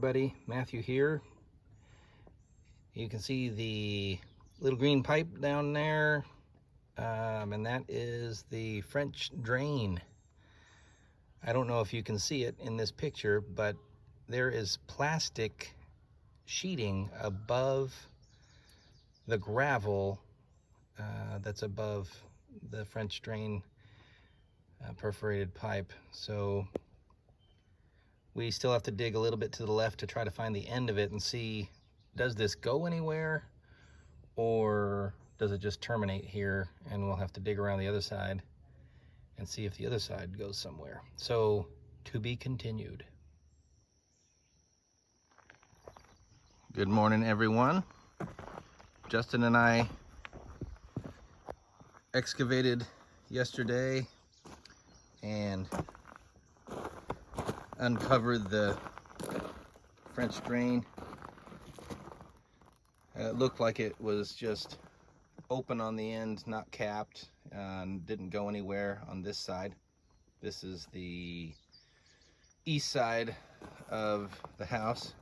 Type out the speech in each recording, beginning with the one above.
everybody, Matthew here. You can see the little green pipe down there, and that is the French drain. I don't know if you can see it in this picture, but there is plastic sheeting above the gravel that's above the French drain perforated pipe. So we still have to dig a little bit to the left to try to find the end of it and see, does this go anywhere or does it just terminate here, and we'll have to dig around the other side and see if the other side goes somewhere. So to be continued. Good morning, everyone. Justin and I excavated yesterday and uncovered the French drain. It looked like it was just open on the end, not capped, and didn't go anywhere on this side. This is the east side of the house.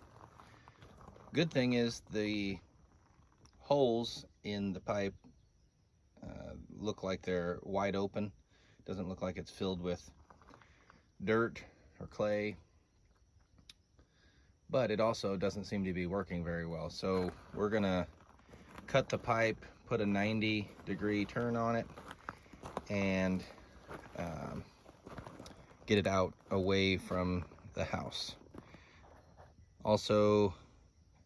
Good thing is the holes in the pipe look like they're wide open. Doesn't look like it's filled with dirt or clay, but it also doesn't seem to be working very well. So we're gonna cut the pipe, put a 90-degree turn on it, and get it out away from the house. Also,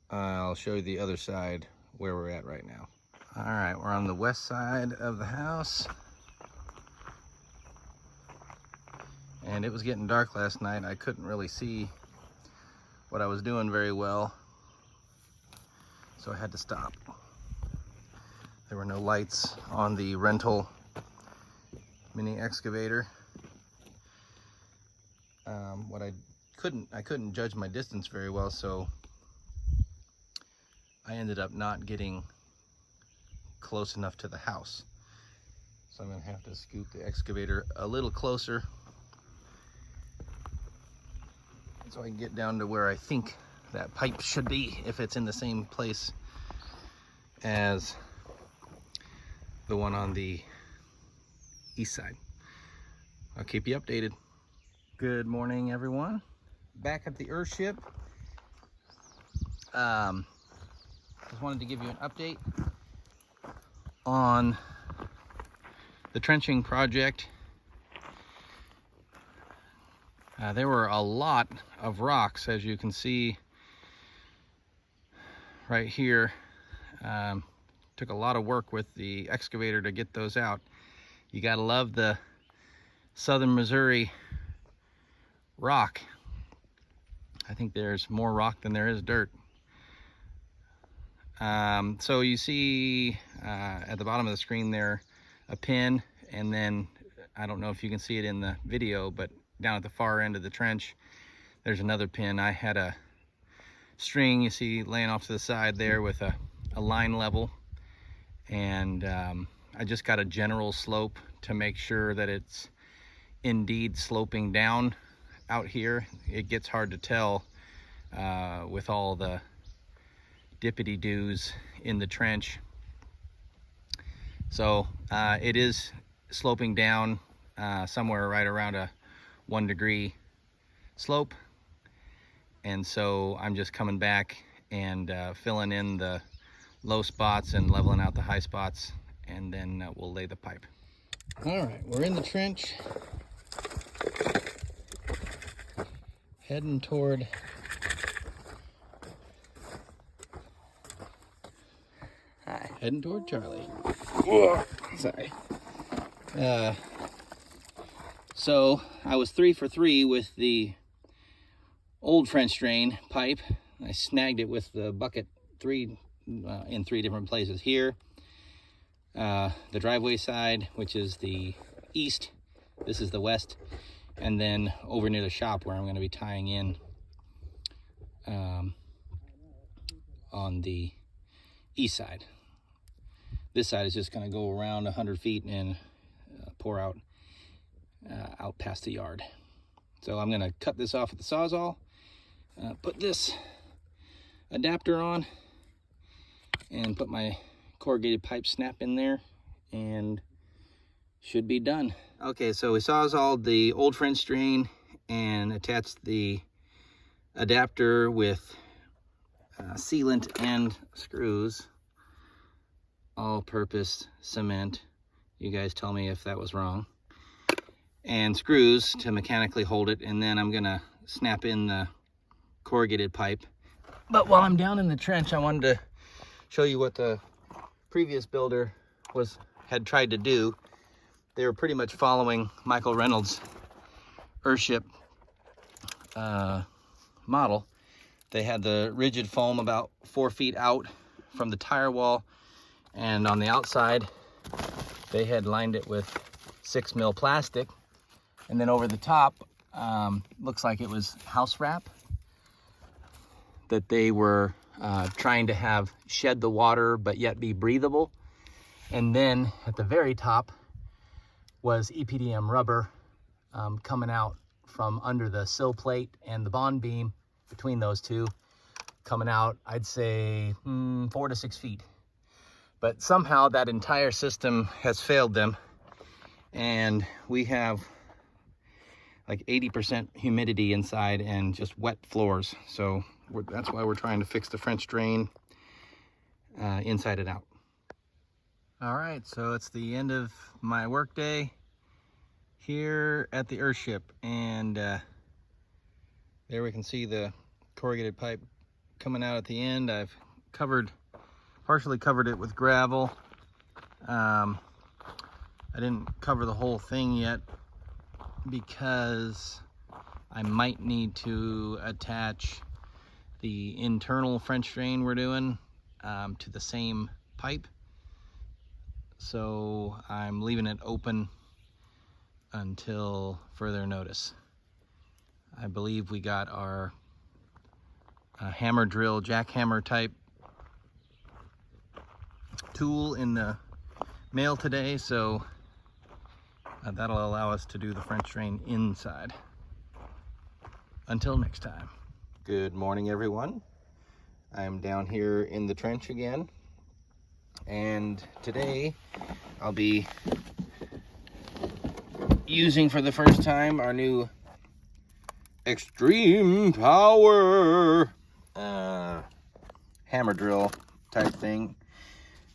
I'll show you the other side where we're at right now. All right, we're on the west side of the house. And it was getting dark last night. I couldn't really see what I was doing very well, so I had to stop. There were no lights on the rental mini excavator. I couldn't judge my distance very well, so I ended up not getting close enough to the house. So I'm gonna have to scoot the excavator a little closer so I can get down to where I think that pipe should be, if it's in the same place as the one on the east side. I'll keep you updated. Good morning, everyone. Back at the Earthship. Just wanted to give you an update on the trenching project. There were a lot of rocks, as you can see right here. Took a lot of work with the excavator to get those out. You gotta love the Southern Missouri rock. I think there's more rock than there is dirt. So you see at the bottom of the screen there a pin, and then I don't know if you can see it in the video, but down at the far end of the trench there's another pin. I had a string you see laying off to the side there with a line level, and I just got a general slope to make sure that it's indeed sloping down out here. It gets hard to tell with all the dippity-doos in the trench. So it is sloping down somewhere right around a 1-degree slope, and so I'm just coming back and filling in the low spots and leveling out the high spots, and then we'll lay the pipe. All right, we're in the trench, heading toward Charlie. Whoa, sorry. So I was 3 for 3 with the old French drain pipe. I snagged it with the bucket in 3 different places here. The driveway side, which is the east, this is the west, and then over near the shop where I'm going to be tying in on the east side. This side is just going to go around 100 feet and pour out past the yard. So I'm going to cut this off with the Sawzall, put this adapter on and put my corrugated pipe snap in there, and should be done. Okay, so we sawzalled the old French drain and attached the adapter with sealant and screws, all-purpose cement. You guys tell me if that was wrong. And screws to mechanically hold it, and then I'm gonna snap in the corrugated pipe. But while I'm down in the trench, I wanted to show you what the previous builder had tried to do. They were pretty much following Michael Reynolds' Earthship model. They had the rigid foam about 4 feet out from the tire wall, and on the outside they had lined it with 6 mil plastic, and then over the top looks like it was house wrap that they were trying to have shed the water but yet be breathable. And then at the very top was EPDM rubber coming out from under the sill plate and the bond beam. Between those two, coming out, I'd say 4 to 6 feet. But somehow that entire system has failed them, and we have like 80% humidity inside and just wet floors. So that's why we're trying to fix the French drain inside and out. All right, so it's the end of my workday here at the Earthship, and there we can see the corrugated pipe coming out at the end. I've partially covered it with gravel. I didn't cover the whole thing yet because I might need to attach the internal French drain we're doing to the same pipe. So I'm leaving it open until further notice. I believe we got our hammer drill, jackhammer type tool in the mail today, so that'll allow us to do the French drain inside. Until next time. Good morning, everyone. I'm down here in the trench again, and today I'll be using for the first time our new extreme power hammer drill type thing.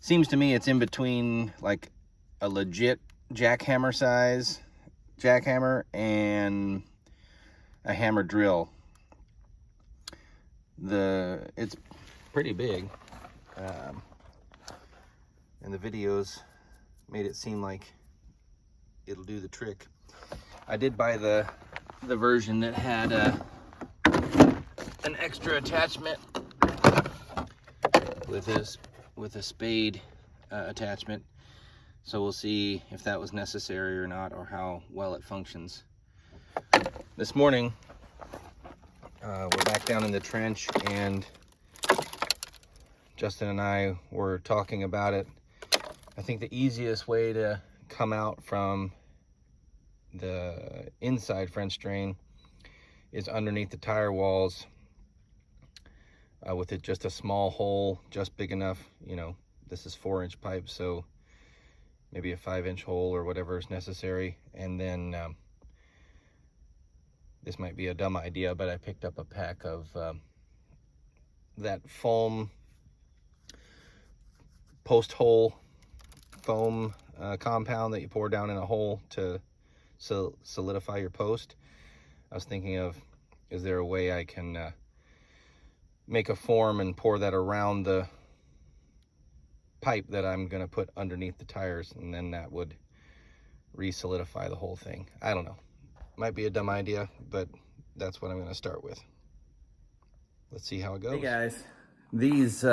Seems to me it's in between like a legit jackhammer size jackhammer and a hammer drill. It's pretty big, and the videos made it seem like it'll do the trick. I did buy the version that had an extra attachment with a spade attachment, so we'll see if that was necessary or not, or how well it functions. This morning we're back down in the trench, and Justin and I were talking about it. I think the easiest way to come out from the inside French drain is underneath the tire walls, with it just a small hole, just big enough, you know, this is 4-inch pipe, so maybe a 5-inch hole or whatever is necessary. And then this might be a dumb idea, but I picked up a pack of that foam, post hole foam compound that you pour down in a hole to solidify your post. I was thinking of, is there a way I can make a form and pour that around the pipe that I'm going to put underneath the tires, and then that would re-solidify the whole thing. I don't know. Might be a dumb idea, but that's what I'm going to start with. Let's see how it goes. Hey guys, these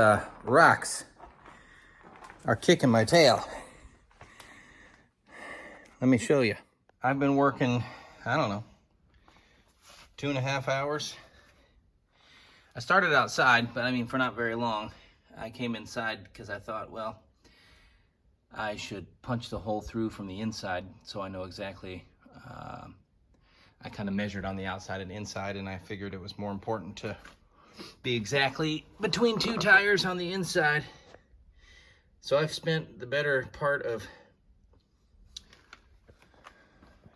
rocks are kicking my tail. Let me show you. I've been working, I don't know, 2.5 hours. I started outside, but I mean for not very long. I came inside because I thought, well, I should punch the hole through from the inside so I know exactly. I kind of measured on the outside and inside, and I figured it was more important to be exactly between 2 tires on the inside. So I've spent the better part of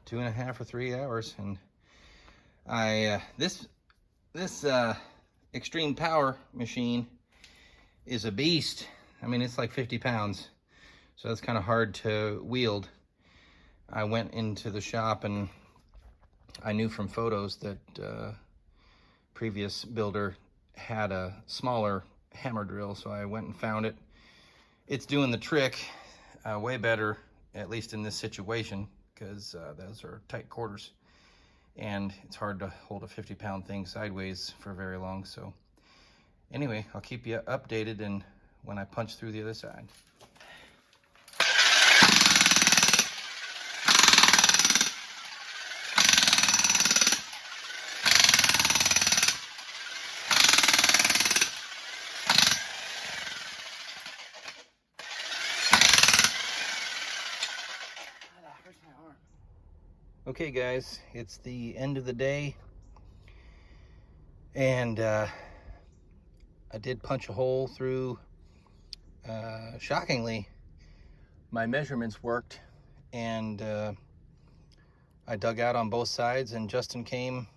2.5 or 3 hours, and this extreme power machine is a beast. I mean, it's like 50 pounds, so that's kind of hard to wield. I went into the shop and I knew from photos that previous builder had a smaller hammer drill, so I went and found it. It's doing the trick way better, at least in this situation, because those are tight quarters and it's hard to hold a 50-pound thing sideways for very long. So anyway, I'll keep you updated and when I punch through the other side. Okay guys, it's the end of the day, and I did punch a hole through. Shockingly, my measurements worked, and I dug out on both sides, and Justin came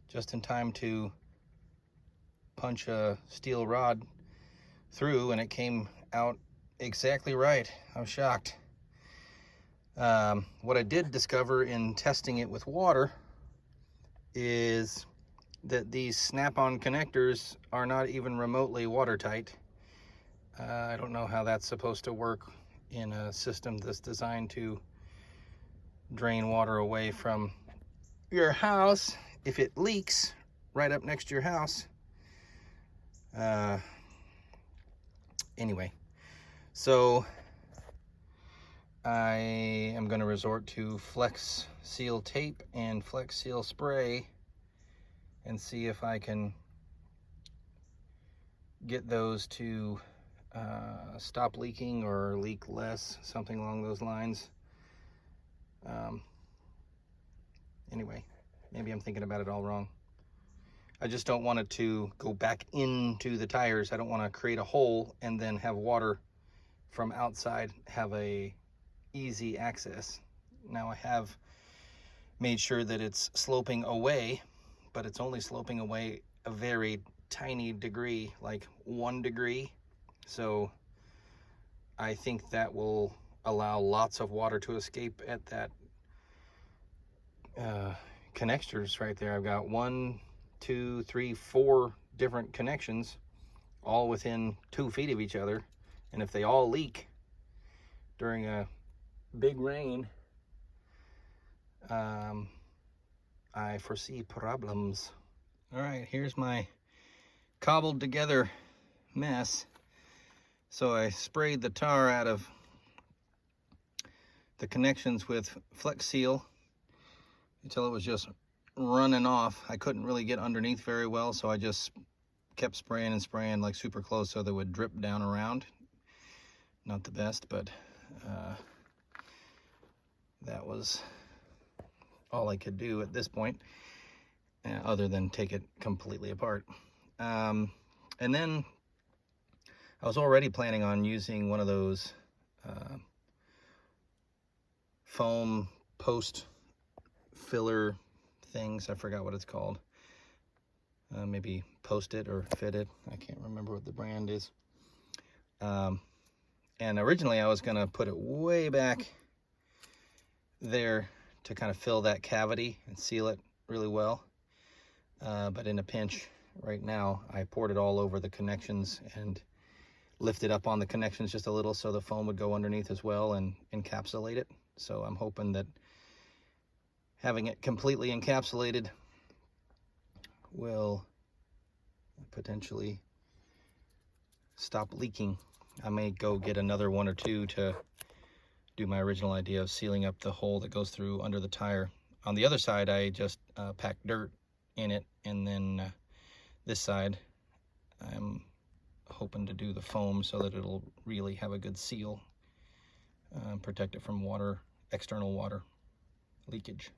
just in time to punch a steel rod through, and it came out exactly right. I was shocked. What I did discover in testing it with water is that these snap-on connectors are not even remotely watertight. I don't know how that's supposed to work in a system that's designed to drain water away from your house if it leaks right up next to your house. Anyway, so I am going to resort to Flex Seal tape and Flex Seal spray and see if I can get those to stop leaking or leak less, something along those lines. Anyway, maybe I'm thinking about it all wrong. I just don't want it to go back into the tires. I don't want to create a hole and then have water from outside have a easy access. Now I have made sure that it's sloping away, but it's only sloping away a very tiny degree, like 1 degree. So I think that will allow lots of water to escape at that connectors right there. I've got 1, 2, 3, 4 different connections, all within 2 feet of each other. And if they all leak during a big rain, I foresee problems. All right, here's my cobbled together mess. So I sprayed the tar out of the connections with Flex Seal until it was just running off. I couldn't really get underneath very well, so I just kept spraying and spraying like super close so they would drip down around. Not the best, but that was all I could do at this point, other than take it completely apart. And then I was already planning on using one of those foam post filler things. I forgot what it's called. Maybe Post-it or Fit-it. I can't remember what the brand is. And originally I was going to put it way back there to kind of fill that cavity and seal it really well. But in a pinch right now, I poured it all over the connections and lifted up on the connections just a little so the foam would go underneath as well and encapsulate it. So I'm hoping that having it completely encapsulated will potentially stop leaking. I may go get another 1 or 2 to do my original idea of sealing up the hole that goes through under the tire. On the other side, I just packed dirt in it, and then this side, I'm hoping to do the foam so that it'll really have a good seal, protect it from water, external water leakage.